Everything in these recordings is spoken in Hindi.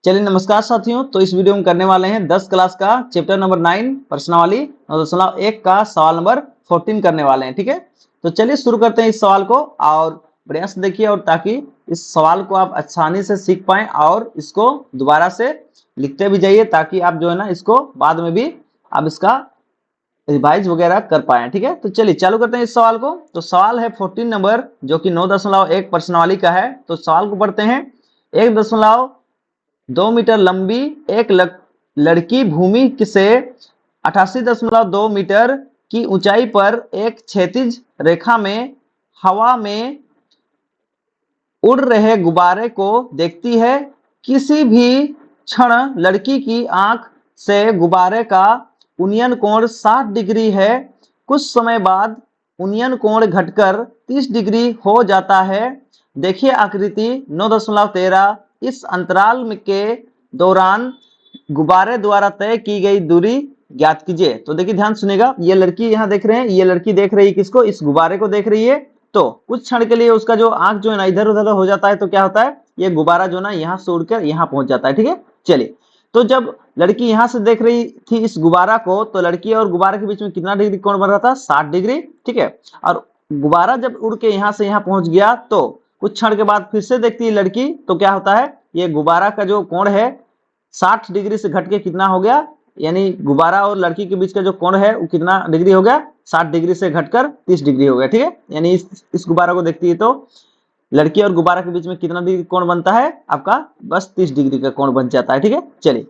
चलिए नमस्कार साथियों। तो इस वीडियो में करने वाले हैं 10 क्लास का चैप्टर नंबर 9 प्रश्नावली 9.1 का सवाल नंबर 14 करने वाले हैं। ठीक है, तो चलिए शुरू करते हैं इस सवाल को और बढ़िया से देखिए, और ताकि इस सवाल को आप आसानी से सीख पाएं और इसको दोबारा से लिखते भी जाइए, ताकि आप जो है ना इसको बाद में भी आप इसका रिवाइज वगैरह कर पाए। ठीक है, तो चलिए चालू करते हैं इस सवाल को। तो सवाल है 14 नंबर, जो कि 9.1 प्रश्नावली का है। तो सवाल को पढ़ते हैं। 1.2 मीटर लंबी एक लड़की भूमि से 88.2 मीटर की ऊंचाई पर एक क्षैतिज रेखा में हवा में उड़ रहे गुब्बारे को देखती है। किसी भी क्षण लड़की की आंख से गुब्बारे का उन्नयन कोण 60 डिग्री है। कुछ समय बाद उन्नयन कोण घटकर 30 डिग्री हो जाता है। देखिए आकृति 9.13। इस अंतराल के दौरान गुब्बारे द्वारा तय की गई दूरी ज्ञात कीजिए। तो देखिए ध्यान सुनेगा, ये लड़की यहाँ देख रहे हैं, ये लड़की देख रही है किसको? इस गुब्बारे को देख रही है। तो कुछ क्षण के लिए उसका जो आंख जो है ना इधर उधर हो जाता है, तो क्या होता है, ये गुब्बारा जो ना यहाँ से उड़कर यहाँ पहुंच जाता है। ठीक है, चलिए। तो जब लड़की यहाँ से देख रही थी इस गुब्बारा को, तो लड़की और गुब्बारे के बीच में कितना डिग्री कोण बन रहा था? 60 डिग्री। ठीक है, और गुब्बारा जब उड़ के यहाँ से यहाँ पहुंच गया, तो कुछ क्षण के बाद फिर से देखती है लड़की, तो क्या होता है, ये गुब्बारा का जो कोण है 60 डिग्री से घट के कितना हो गया, यानी गुब्बारा और लड़की के बीच का जो कोण है वो कितना डिग्री हो गया? 60 डिग्री से घटकर 30 डिग्री हो गया। ठीक है, यानी इस गुब्बारा को देखती है तो लड़की और गुब्बारा के बीच में कितना डिग्री कोण बनता है आपका? बस 30 डिग्री का कोण बन जाता है। ठीक है, चलिए।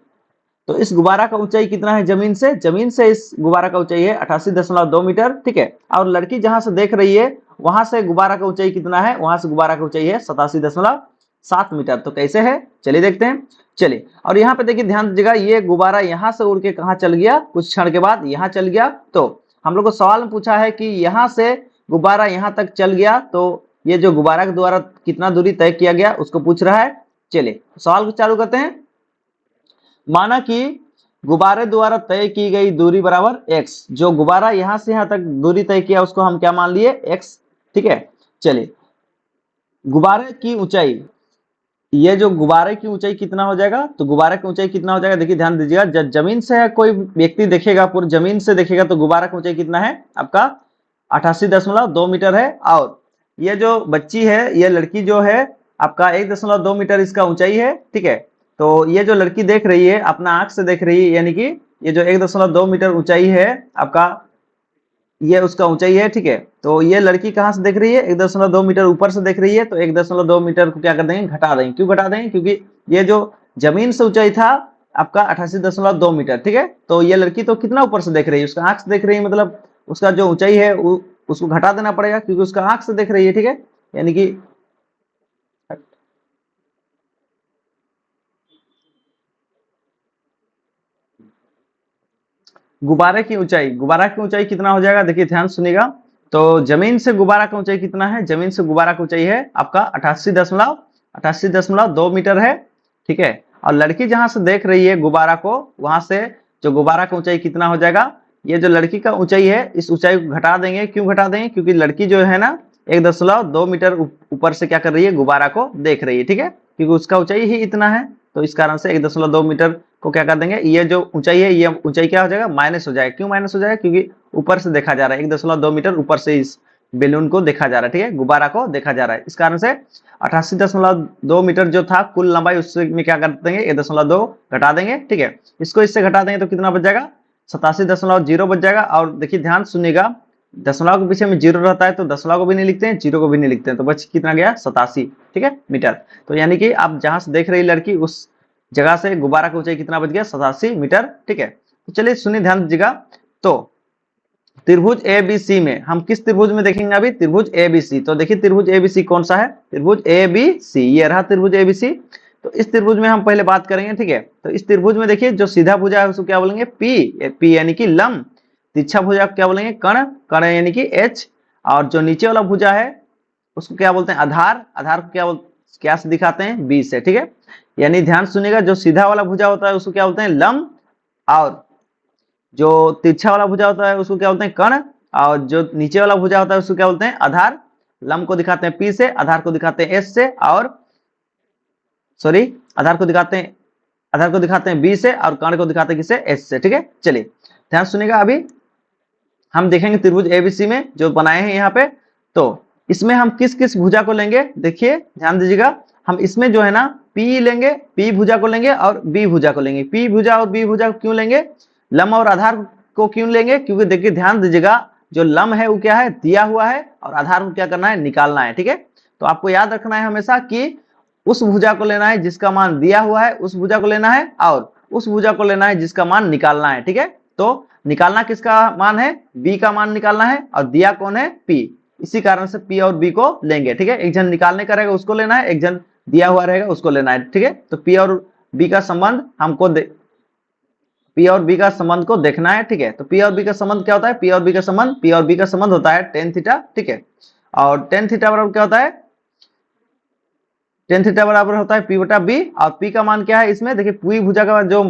तो इस गुब्बारा का ऊंचाई कितना है जमीन से? जमीन से इस गुब्बारा का ऊंचाई है 88.2 मीटर। ठीक है, और लड़की जहां से देख रही है वहां से गुब्बारा का ऊंचाई कितना है? वहां से गुब्बारा का ऊंचाई है 87.7 मीटर। तो कैसे है, चलिए देखते हैं। चलिए, और यहाँ पे देखिए ध्यान दीजिएगा, ये गुब्बारा यहाँ से उड़ के कहाँ चल गया? कुछ क्षण के बाद यहाँ चल गया। तो हम लोग को सवाल में पूछा है कि यहाँ से गुब्बारा यहाँ तक चल गया, तो ये जो गुब्बारा के द्वारा कितना दूरी तय किया गया उसको पूछ रहा है। चलिए सवाल को चालू करते हैं। माना कि गुब्बारे द्वारा तय की गई दूरी बराबर x। जो गुब्बारा यहां से यहां तक दूरी तय किया उसको हम क्या मान लिए? x। ठीक है, चलिए। गुब्बारे की ऊंचाई, ये जो गुब्बारे की ऊंचाई कितना हो जाएगा? तो गुब्बारे की ऊंचाई कितना हो जाएगा? देखिए ध्यान दीजिएगा, जब जमीन से है कोई व्यक्ति देखेगा, पूरी जमीन से देखेगा, तो गुब्बारा की ऊंचाई कितना है आपका? 88.2 मीटर है। और ये जो बच्ची है, ये लड़की जो है आपका 1.2 मीटर इसका ऊंचाई है। ठीक है, तो ये जो लड़की देख रही है अपना आंख से देख रही है, यानी कि ये जो 1.2 मीटर ऊंचाई है आपका, ये उसका ऊंचाई है। ठीक है, तो ये लड़की कहाँ से देख रही है? 1.2 मीटर ऊपर से देख रही है। तो 1.2 मीटर को क्या कर देंगे? घटा देंगे। क्यों घटा देंगे? क्योंकि ये जो जमीन से ऊंचाई था आपका 88.2 मीटर। ठीक है, तो ये लड़की तो कितना ऊपर से देख रही है? उसका आंख से देख रही है, मतलब उसका जो ऊंचाई है उसको घटा देना पड़ेगा, क्योंकि उसका आंख से देख रही है। ठीक है, यानी कि गुब्बारे की ऊंचाई, गुब्बारा की ऊंचाई कितना हो जाएगा? देखिए ध्यान सुनिएगा। तो जमीन से गुब्बारा का ऊंचाई कितना है? जमीन से गुब्बारा की ऊंचाई है आपका 88.2 मीटर है। ठीक है, और लड़की जहां से देख रही है गुब्बारा को, वहां से जो गुब्बारा का ऊंचाई कितना हो जाएगा? ये जो लड़की का ऊंचाई है इस ऊंचाई को घटा देंगे। क्यों घटा देंगे? क्योंकि लड़की जो है ना 1.2 मीटर ऊपर से क्या कर रही है? गुब्बारा को देख रही है। ठीक है, क्योंकि उसका ऊंचाई ही इतना है, तो इस कारण से 1.2 मीटर को क्या कर देंगे, ये जो ऊंचाई है ये ऊंचाई क्या हो जाएगा? माइनस हो जाएगा। क्यों माइनस हो जाएगा? क्योंकि ऊपर से देखा जा रहा है, 1.2 मीटर ऊपर से इस बेलून को देखा जा रहा है। ठीक है, गुब्बारा को देखा जा रहा है, इस कारण से 88.2 मीटर जो था कुल लंबाई, उससे में क्या कर देंगे? 1.2 घटा देंगे। ठीक है, इसको इससे घटा देंगे तो कितना बच जाएगा? 87.0 बच जाएगा। और देखिए ध्यान सुनिएगा, दशमलव के पीछे में जीरो रहता है, तो दशमलव को भी नहीं लिखते हैं, जीरो को भी नहीं लिखते हैं, तो बच कितना गया? 87। ठीक है, मीटर। तो यानी कि आप जहां से देख रही लड़की उस जगह से गुब्बारा की ऊंचाई कितना बच गया? 87 मीटर। ठीक है, तो चलिए सुनिए ध्यान दीजिएगा। तो त्रिभुज एबीसी में हम किस त्रिभुज में देखेंगे अभी? त्रिभुज एबीसी। तो देखिए त्रिभुज एबीसी कौन सा है? त्रिभुज एबीसी, ये रहा त्रिभुज एबीसी। तो इस त्रिभुज में हम पहले बात करेंगे। ठीक है, तो इस त्रिभुज में देखिए जो सीधा भुजा है उसको क्या बोलेंगे? पी। पी यानी कि लंब। तिरछा भुजा को क्या बोलेंगे? कर्ण। कर्ण यानी कि एच। और जो नीचे वाला भुजा है उसको क्या बोलते हैं? आधार। आधार को क्या से दिखाते हैं? बी से। ठीक है, यानी ध्यान सुनिएगा, जो सीधा वाला भुजा होता है उसको क्या बोलते हैं? लंब। और जो तिरछा वाला भुजा होता है उसको क्या बोलते हैं? कर्ण। और जो नीचे वाला भुजा होता है उसको क्या बोलते हैं? आधार। लंब को दिखाते हैं पी से, आधार को दिखाते हैं एस से, और सॉरी, आधार को दिखाते हैं आधार को दिखाते हैं बी से और कर्ण को दिखाते हैं किससे, एच से। ठीक है, चलिए ध्यान सुनिएगा। अभी हम देखेंगे त्रिभुज एबीसी में जो बनाए हैं यहाँ पे, तो इसमें हम किस किस भुजा को लेंगे, देखिए ध्यान दीजिएगा। हम इसमें जो है ना पी लेंगे, पी भुजा को लेंगे और बी भुजा को लेंगे। पी भुजा और बी भुजा को क्यों लेंगे, लंब और आधार को क्यों लेंगे, क्योंकि देखिए ध्यान दीजिएगा, जो लंब है वो क्या है, दिया हुआ है, और आधार को क्या करना है, निकालना है। ठीक है, तो आपको याद रखना है हमेशा कि उस भुजा को लेना है जिसका मान दिया हुआ है, उस भुजा को लेना है, और उस भुजा को लेना है जिसका मान निकालना है। ठीक है, तो निकालना किसका मान है, बी का मान निकालना है, और दिया कौन है, पी। इसी कारण से पी और बी को लेंगे। ठीक है, एक जन निकालने का रहेगा उसको लेना है, एक जन दिया हुआ रहेगा उसको लेना है। ठीक है, तो पी और बी का संबंध हमको पी और बी का संबंध को देखना है। ठीक है, तो पी और बी का संबंध क्या होता है, पी और बी का संबंध होता है टेन थीटा। ठीक है, और टेन थीटा बराबर क्या होता है, टेन थीटा बराबर होता है पी बटा बी। और पी का मान क्या है इसमें, देखिए पी भुजा का जो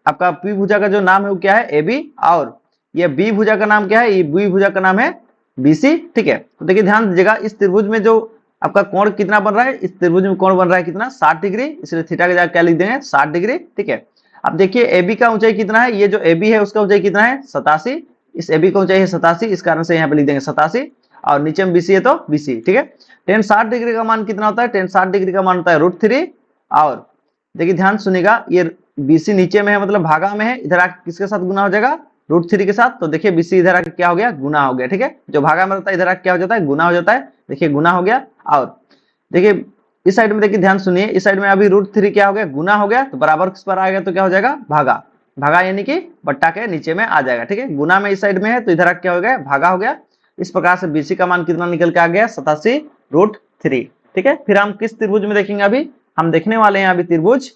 आपका पी भुजा का जो नाम है वो क्या है, ए बी, और ये बी भुजा का नाम क्या है, ये बी भुजा का नाम है बी सी। ठीक है, तो देखिए ध्यान दीजिएगा, इस त्रिभुज में जो आपका कोण कितना बन रहा है, इस त्रिभुज में कोण बन रहा है कितना, 60 डिग्री, इसलिए थीटा के जगह क्या लिख देंगे, 60 डिग्री। ठीक है, अब देखिए ए बी का ऊंचाई कितना है, ये जो ए बी है उसका ऊंचाई कितना है, 87, इस ए बी का ऊंचाई है 87, इस कारण से यहाँ पे लिख देंगे 87, और नीचे में बीसी है तो बीसी। ठीक है, टेन 60 डिग्री का मान कितना होता है, टेन 60 डिग्री का मान होता है √3। और देखिए ध्यान सुनिएगा, ये बीसी नीचे में है मतलब भागा में है, इधर आके किसके साथ गुना हो जाएगा, √3 के साथ। तो देखिए बीसी इधर आके क्या हो गया, गुना हो गया। ठीक है, जो भागा में रहता है इधर आके क्या हो जाता है, गुना हो जाता है। देखिए गुना हो गया, और देखिए इस साइड में देखिए ध्यान सुनिए, इस साइड में अभी √3 क्या हो गया, गुना हो गया, तो बराबर किस पर आ गया, तो क्या हो जाएगा, भागा। भागा यानी कि बट्टा के नीचे में आ जाएगा। ठीक है, गुना में इस साइड में है तो इधर आके क्या हो गया, भागा हो गया। इस प्रकार से बीसी का मान कितना निकल के आ गया, 87√3। ठीक है, फिर हम किस त्रिभुज में देखेंगे, अभी हम देखने वाले हैं अभी त्रिभुज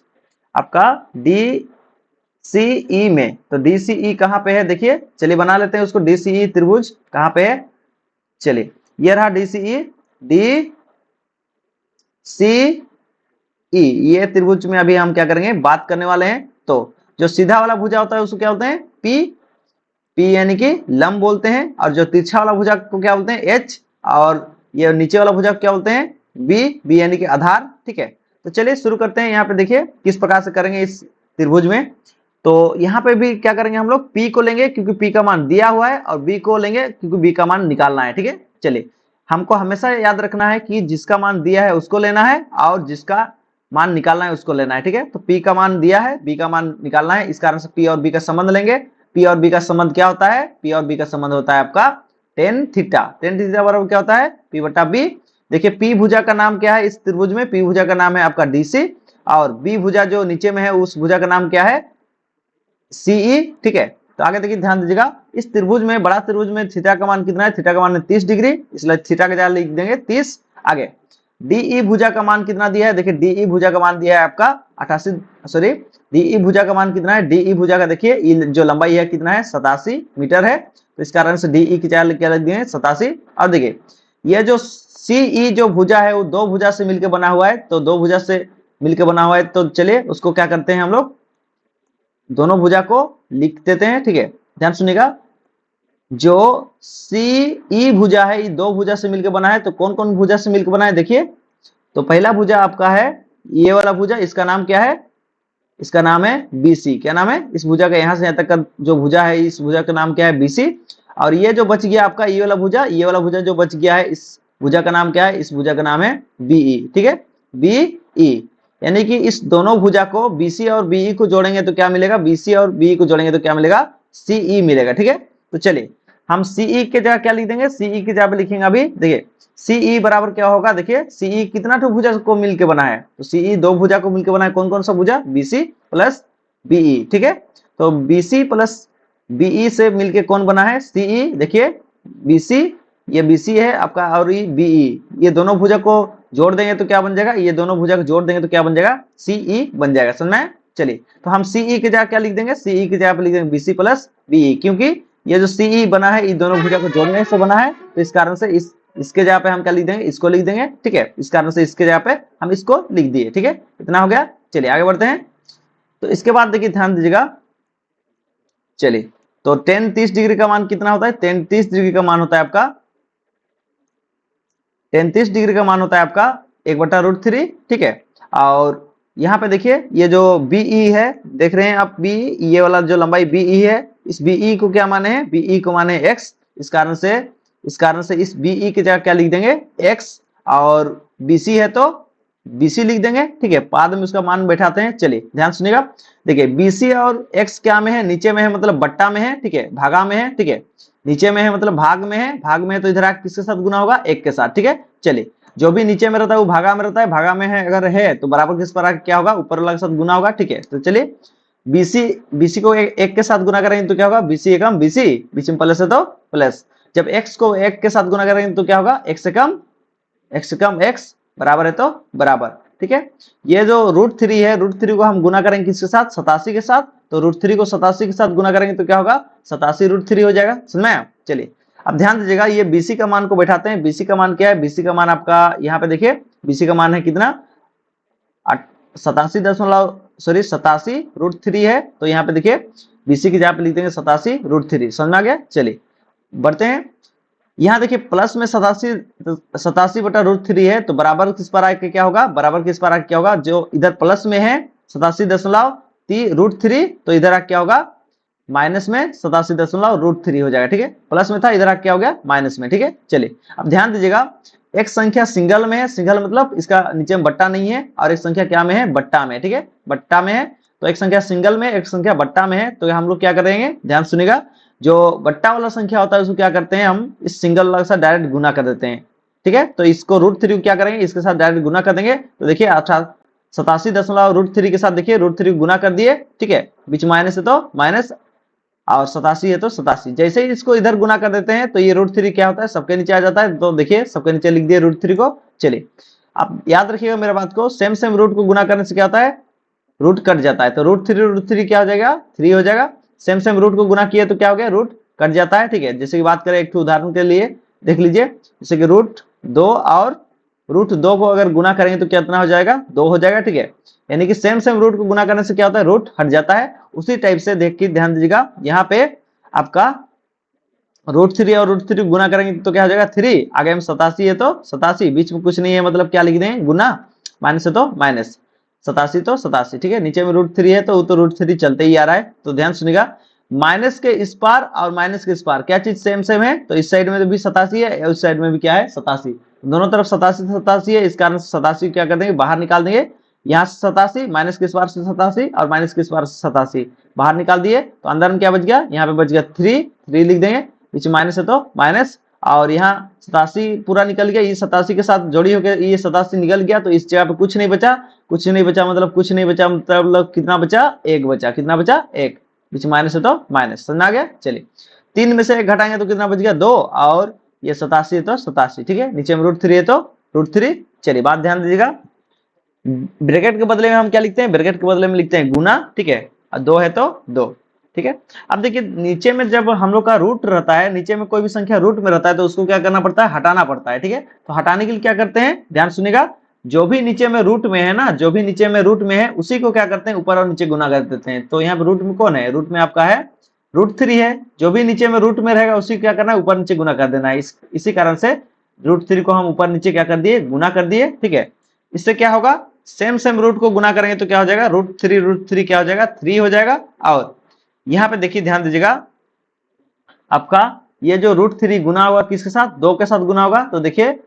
आपका DCE में। तो DCE कहाँ पे है, देखिए चलिए बना लेते हैं उसको। DCE त्रिभुज कहाँ पे है, चलिए ये रहा DCE, DCE, ये त्रिभुज में अभी हम क्या करेंगे, बात करने वाले हैं। तो जो सीधा वाला भुजा होता है उसको क्या बोलते हैं, पी यानी कि लंब बोलते हैं, और जो तिरछा वाला भुजा को क्या बोलते हैं, एच, और ये नीचे वाला भुजा को क्या बोलते हैं, बी यानी कि आधार। ठीक है, तो चलिए शुरू करते हैं। यहाँ पे देखिए किस प्रकार से करेंगे इस त्रिभुज में। तो यहाँ पे भी क्या करेंगे, हम लोग पी को लेंगे क्योंकि पी का मान दिया हुआ है, और बी को लेंगे क्योंकि बी का मान निकालना है। ठीक है, चलिए हमको हमेशा याद रखना है कि जिसका मान दिया है उसको लेना है, और जिसका मान निकालना है उसको लेना है। ठीक है, तो पी का मान दिया है, बी का मान निकालना है, इस कारण से पी और बी का संबंध लेंगे। पी और बी का संबंध क्या होता है, पी और बी का संबंध होता है आपका टेन थीटा। टेन थीटा बराबर क्या होता है, पी बटा बी। देखिए पी भुजा का नाम क्या है इस त्रिभुज में, पी भुजा का नाम है आपका डीसी, और बी भुजा जो नीचे में है उस भुजा का नाम क्या है, सीई। ठीक है, तो आगे देखिए ध्यान दीजिएगा, इस त्रिभुज में, बड़ा त्रिभुज में थीटा का मान कितना है, थीटा का मान है 30 डिग्री, इसलिए थीटा के जगह लिख देंगे 30। आगे डीई भुजा का मान कितना दिया है, देखिए डीई भुजा का मान दिया है आपका 88, सॉरी डीई भुजा का मान कितना है, डीई भुजा का देखिए जो लंबाई है कितना है, 87 मीटर है, तो इस कारण से डीई की जगह क्या लिख दिए 87। और देखिए ये जो सीई जो भुजा है वो दो भुजा से मिलकर बना हुआ है, तो दो भुजा से मिलकर बना हुआ है, तो चलिए उसको क्या करते हैं हम लोग, दोनों भुजा को लिख देते हैं। ठीक है, ध्यान सुनिएगा, जो सीई भुजा है ये दो भुजा से मिलकर बना है, तो कौन कौन भुजा से मिलकर बना है देखिए। तो पहला भुजा आपका है ये वाला भुजा, इसका नाम क्या है, इसका नाम है बीसी। क्या नाम है इस भुजा का, यहां से यहां तक का जो भुजा है इस भुजा का नाम क्या है, बीसी। और ये जो बच गया आपका ये वाला भुजा, ये वाला भुजा जो बच गया है इस भुजा का नाम क्या है, इस भुजा का नाम है बीई। ठीक है, बीई, यानी कि इस दोनों भुजा को बीसी और बीई को जोड़ेंगे तो क्या मिलेगा, बीसी और बीई को जोड़ेंगे तो क्या मिलेगा, सीई मिलेगा। ठीक है, तो चलिए हम सीई के जगह क्या लिख देंगे, सीई की जगह पे लिखेंगे अभी, देखिए सीई बराबर क्या होगा, देखिए सीई कितना तो भुजा को मिलकर बना है, तो सीई दो भुजा को मिलकर बना है, कौन कौन सा भुजा, बीसी प्लस बीई। ठीक है, तो बीसी प्लस बीई से मिलके कौन बना है, सीई। देखिए बीसी, ये बीसी है आपका, और ये बीई, ये दोनों भुजा को जोड़ देंगे तो क्या बन जाएगा, ये दोनों भुजा को जोड़ देंगे तो क्या बन जाएगा, सीई बन जाएगा। समझ में, चलिए तो हम सीई की जगह क्या लिख देंगे, सीई की जगह पे लिख देंगे बीसी प्लस बीई, क्योंकि ये जो सीई बना है ये दोनों भुजा को जोड़ने से बना है, तो इस कारण से इसके जगह पे हम क्या लिख देंगे, इसको लिख देंगे। ठीक है, इस कारण से इसके जगह पे हम इसको लिख दिए। ठीक है, इतना हो गया, चलिए आगे बढ़ते हैं। तो इसके बाद देखिए ध्यान दीजिएगा, चलिए तो टेन 30 डिग्री का मान कितना होता है, टेन 30 डिग्री का मान होता है आपका, टेन 30 डिग्री का मान होता है आपका 1/√3। ठीक है, और यहाँ पे देखिए ये जो BE है, देख रहे हैं आप BE, ये वाला जो लंबाई BE है, इस BE को क्या माने हैं, BE को माने x। इस कारण से इस BE की जगह क्या लिख देंगे, x, और BC है तो BC लिख देंगे, ठीक है। बाद में उसका मान बैठाते हैं। चलिए ध्यान सुनिएगा, देखिए BC और x क्या में है, नीचे में है मतलब बट्टा में है, ठीक है, भागा में है, ठीक है। नीचे में है मतलब भाग में है, भाग में है तो इधर आके किसके साथ गुना होगा, 1 के साथ, ठीक है। चलिए जो भी नीचे में रहता है वो भागा में रहता है, भागा में है अगर है तो बराबर किस पर आके क्या होगा, ऊपर वाला के साथ गुना होगा, ठीक है। तो चलिए BC को 1 के साथ गुना करेंगे तो क्या होगा, BC एकम BC, बीच में प्लस है तो प्लस। जब x को 1 के साथ गुना करेंगे तो क्या होगा, x से कम x बराबर है तो बराबर, ठीक है। ये जो √3 है, √3 को हम गुना करेंगे किसके साथ, 87 के साथ। तो √3 को 87 के साथ गुना करेंगे तो क्या होगा, 87 √3 हो जाएगा, समझ में आया। चलिए अब ध्यान दीजिएगा, ये BC का मान को बैठाते हैं। BC का मान क्या है, BC का मान आपका यहाँ पे देखिए, BC का मान है कितना, 87 है। तो यहाँ पे देखिए BC की जगह पे लिख देंगे 87 √3, समझ में आ गया। चलिए बढ़ते हैं, यहाँ देखिए प्लस में 87 बटा √3 है, तो बराबर किस पर आके क्या होगा, बराबर किस पर आके क्या होगा, जो इधर प्लस में है 87.3 तो इधर आके क्या होगा, माइनस में 87.3 हो जाएगा, ठीक है। प्लस में था, इधर आके क्या हो गया, माइनस में, ठीक है। चलिए अब ध्यान दीजिएगा, एक संख्या सिंगल में है, सिंगल मतलब इसका नीचे में बट्टा नहीं है, और एक संख्या क्या में है, बट्टा में, ठीक है, बट्टा में है। तो एक संख्या सिंगल में, एक संख्या बट्टा में है, तो हम लोग क्या करेंगे, ध्यान सुनिएगा, जो बट्टा वाला संख्या होता है उसको क्या करते हैं, हम इस सिंगल वाला के साथ डायरेक्ट गुना कर देते हैं, ठीक है। तो इसको √3 क्या करेंगे, इसके साथ डायरेक्ट गुना कर देंगे। तो देखिए 87.√3 के साथ देखिए √3 गुना कर दिए, ठीक है, बीच माइनस है तो माइनस, और 87 है तो 87। जैसे ही इसको इधर गुना कर देते हैं तो ये √3 क्या होता है, सबके नीचे आ जाता है। तो देखिए सबके नीचे लिख दिए √3 को। चलिए अब याद रखिएगा मेरे बात को, सेम रूट को गुना करने से क्या होता है, रूट कट जाता है। तो √3 क्या हो जाएगा, 3 हो जाएगा। सेम रूट को गुना किए तो क्या हो गया, रूट कट जाता है, ठीक है। जैसे कि बात करें एक उदाहरण के लिए देख लीजिए, जैसे कि √2 और √2 को अगर गुना करेंगे तो कितना हो जाएगा, 2 हो जाएगा, ठीक है। यानी कि सेम रूट को गुना करने से क्या होता है, रूट हट जाता है। उसी टाइप से देख के ध्यान दीजिएगा, यहाँ पे आपका √3 और √3 गुना करेंगे तो क्या हो जाएगा, 3, आगे में 87 है तो 87, बीच में कुछ नहीं है मतलब क्या लिख दें, गुना, माइनस है तो माइनस, 87 तो 87, ठीक है। नीचे में √3 है तो √3 चलते ही आ रहा है। तो ध्यान सुनिएगा, माइनस के इस पार और माइनस के इस पार क्या चीज सेम है, तो इस साइड में भी 87 है, उस साइड में भी क्या है, 87, दोनों तरफ 87 है। इस कारण से 87 क्या कर देंगे, बाहर निकाल देंगे। यहाँ से 87, माइनस के इस पार से 87 और माइनस के इस पार से 87 बाहर निकाल दिए, तो अंदर में क्या बच गया, यहाँ पे बच गया 3 लिख देंगे, बीच माइनस है तो माइनस, और यहाँ 87 पूरा निकल गया, ये 87 के साथ जोड़ी हो गया, ये 87 निकल गया, तो इस जगह पे कुछ नहीं बचा, कुछ नहीं बचा मतलब कुछ नहीं बचा मतलब कितना बचा, 1 बचा, कितना बचा, 1, बीच माइनस है तो माइनस, समझ आ गया। चलिए 3 में से 1 घटाएंगे तो कितना बच गया, 2, और ये 87 है तो 87, ठीक है। नीचे में √3 है तो √3। चलिए बात ध्यान दीजिएगा, ब्रैकेट के बदले में हम क्या लिखते हैं, ब्रैकेट के बदले में लिखते हैं गुना, ठीक है, और 2 है तो 2, ठीक है। अब देखिए नीचे में जब हम लोग का रूट रहता है, नीचे में कोई भी संख्या रूट में रहता है तो उसको क्या करना पड़ता है, हटाना पड़ता है, ठीक है। तो हटाने के लिए क्या करते हैं, ध्यान सुनिएगा, जो भी नीचे में रूट में है ना, जो भी नीचे में रूट में है उसी को क्या करते हैं, ऊपर और नीचे गुना कर देते हैं। तो यहाँ पे रूट में कौन है, रूट में आपका है √3 है, जो भी नीचे में रूट में रहेगा उसी क्या करना है, ऊपर नीचे गुना कर देना है। इसी कारण से √3 को हम ऊपर नीचे क्या कर दिए, गुना कर दिए, ठीक है। इससे क्या होगा, सेम रूट को गुना करेंगे तो क्या हो जाएगा, √3 क्या हो जाएगा, 3 हो जाएगा। और यहाँ पे देखिए ध्यान दीजिएगा, आपका ये जो √3 गुना होगा किसके साथ, 2 के साथ गुना होगा। तो देखिए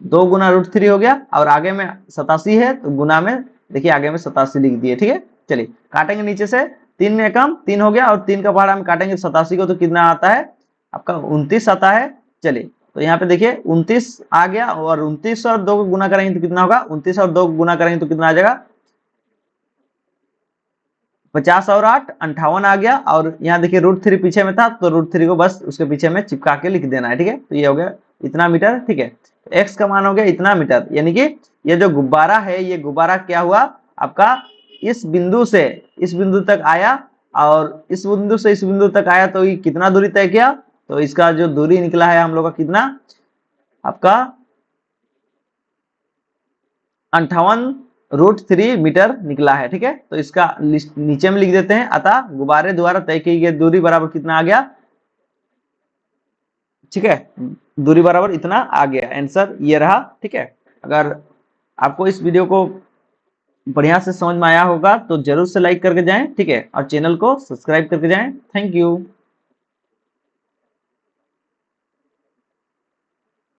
2 गुना √3 हो गया, और आगे में 87 है तो गुना में देखिए आगे में 87 लिख दिए, ठीक है। चलिए काटेंगे नीचे से, 3 में कम 3 हो गया, और 3 का पहाड़ा में काटेंगे 87 को तो कितना आता है आपका, 29 आता है। चलिए तो यहाँ पे देखिए 29 आ गया, और 29 और 2 को गुना करेंगे तो कितना होगा, 29 और 2 को गुना करेंगे तो कितना आ जाएगा, 50 और 8 58 आ गया। और यहाँ देखिए √3 पीछे में था तो √3 को बस उसके पीछे में चिपका के लिख देना है, ठीक है। तो ये हो गया इतना मीटर, ठीक है। एक्स का मान हो गया इतना मीटर, यानी कि ये जो गुब्बारा है, ये गुब्बारा क्या हुआ आपका, इस बिंदु से इस बिंदु तक आया, और इस बिंदु से इस बिंदु तक आया, तो ये कितना दूरी तय किया, तो इसका जो दूरी निकला है हम लोग का कितना, आपका 58 √3 मीटर निकला है, ठीक है। तो इसका नीचे में लिख देते हैं, अतः गुब्बारे द्वारा तय की गई दूरी बराबर कितना आ गया, ठीक है, दूरी बराबर इतना आ गया, आंसर ये रहा, ठीक है। अगर आपको इस वीडियो को बढ़िया से समझ में आया होगा तो जरूर से लाइक करके जाएं, ठीक है, और चैनल को सब्सक्राइब करके जाएं। Thank you.